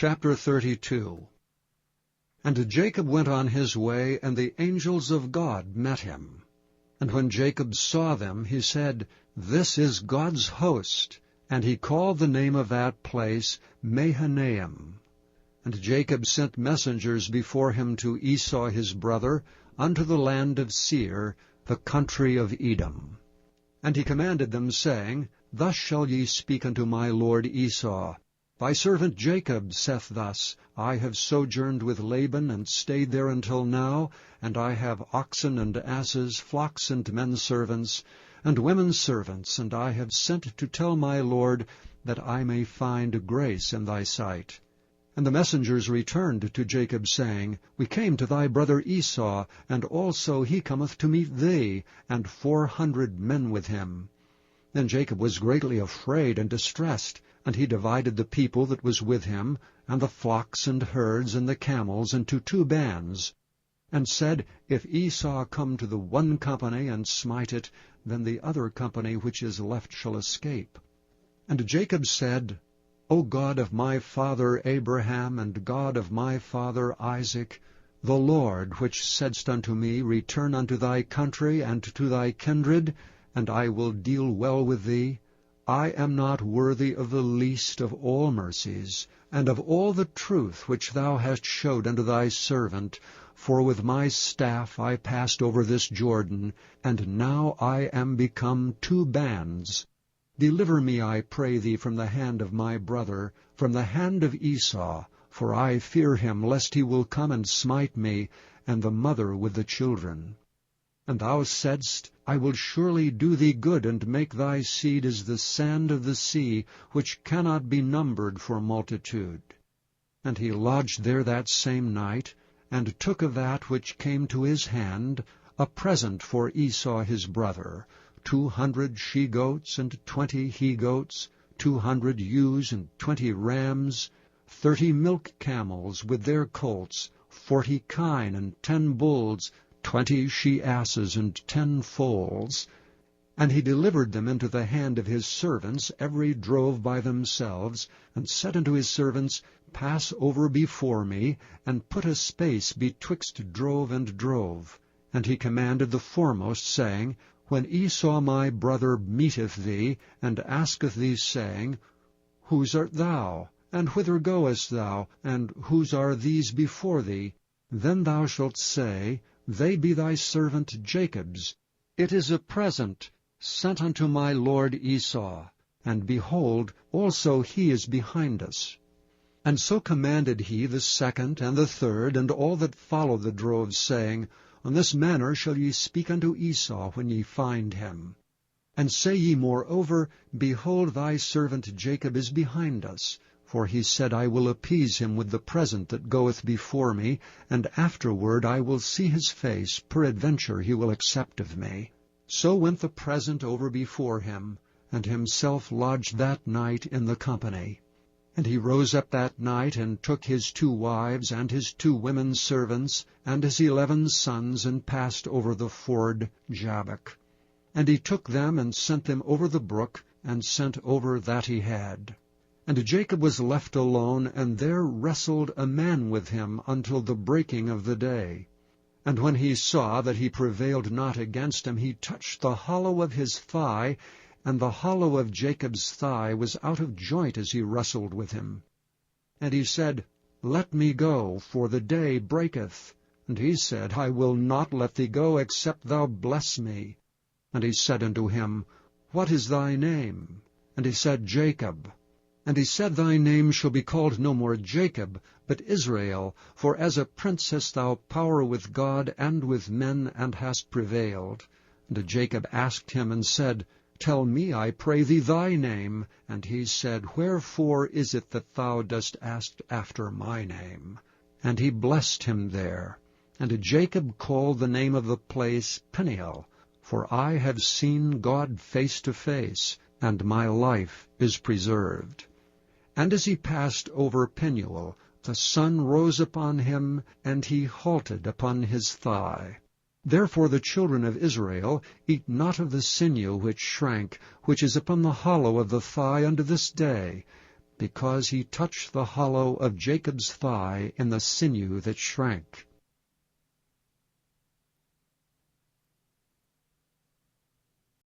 Chapter 32. And Jacob went on his way, and the angels of God met him. And when Jacob saw them, he said, This is God's host. And he called the name of that place Mahanaim. And Jacob sent messengers before him to Esau his brother, unto the land of Seir, the country of Edom. And he commanded them, saying, Thus shall ye speak unto my lord Esau, Thy servant Jacob saith thus, I have sojourned with Laban, and stayed there until now, and I have oxen and asses, flocks and men servants, and women servants, and I have sent to tell my lord, that I may find grace in thy sight. And the messengers returned to Jacob, saying, We came to thy brother Esau, and also he cometh to meet thee, and 400 men with him. Then Jacob was greatly afraid and distressed, and he divided the people that was with him, and the flocks and herds and the camels, into 2 bands, and said, If Esau come to the one company and smite it, then the other company which is left shall escape. And Jacob said, O God of my father Abraham, and God of my father Isaac, the Lord, which saidst unto me, Return unto thy country and to thy kindred, and I will deal well with thee, I am not worthy of the least of all mercies, and of all the truth which thou hast showed unto thy servant, for with my staff I passed over this Jordan, and now I am become 2 bands. Deliver me, I pray thee, from the hand of my brother, from the hand of Esau, for I fear him, lest he will come and smite me, and the mother with the children. And thou saidst, I will surely do thee good, and make thy seed as the sand of the sea, which cannot be numbered for multitude. And he lodged there that same night, and took of that which came to his hand a present for Esau his brother, 200 she-goats and 20 he-goats, 200 ewes and 20 rams, 30 milk camels with their colts, 40 kine and 10 bulls, 20 she-asses and 10 foals. And he delivered them into the hand of his servants, every drove by themselves, and said unto his servants, Pass over before me, and put a space betwixt drove and drove. And he commanded the foremost, saying, When Esau my brother meeteth thee, and asketh thee, saying, Whose art thou? And whither goest thou? And whose are these before thee? Then thou shalt say, They be thy servant Jacob's. It is a present sent unto my lord Esau. And behold, also he is behind us. And so commanded he the second and the third, and all that follow the droves, saying, On this manner shall ye speak unto Esau when ye find him. And say ye moreover, Behold, thy servant Jacob is behind us. For he said, I will appease him with the present that goeth before me, and afterward I will see his face, peradventure he will accept of me. So went the present over before him, and himself lodged that night in the company. And he rose up that night, and took his 2 wives, and his 2 women servants, and his 11 sons, and passed over the ford Jabbok. And he took them, and sent them over the brook, and sent over that he had. And Jacob was left alone, and there wrestled a man with him until the breaking of the day. And when he saw that he prevailed not against him, he touched the hollow of his thigh, and the hollow of Jacob's thigh was out of joint as he wrestled with him. And he said, Let me go, for the day breaketh. And he said, I will not let thee go, except thou bless me. And he said unto him, What is thy name? And he said, Jacob. And he said, Thy name shall be called no more Jacob, but Israel, for as a prince hast thou power with God and with men, and hast prevailed. And Jacob asked him, and said, Tell me, I pray thee, thy name. And he said, Wherefore is it that thou dost ask after my name? And he blessed him there. And Jacob called the name of the place Peniel, for I have seen God face to face, and my life is preserved. And as he passed over Penuel, the sun rose upon him, and he halted upon his thigh. Therefore the children of Israel eat not of the sinew which shrank, which is upon the hollow of the thigh unto this day, because he touched the hollow of Jacob's thigh in the sinew that shrank.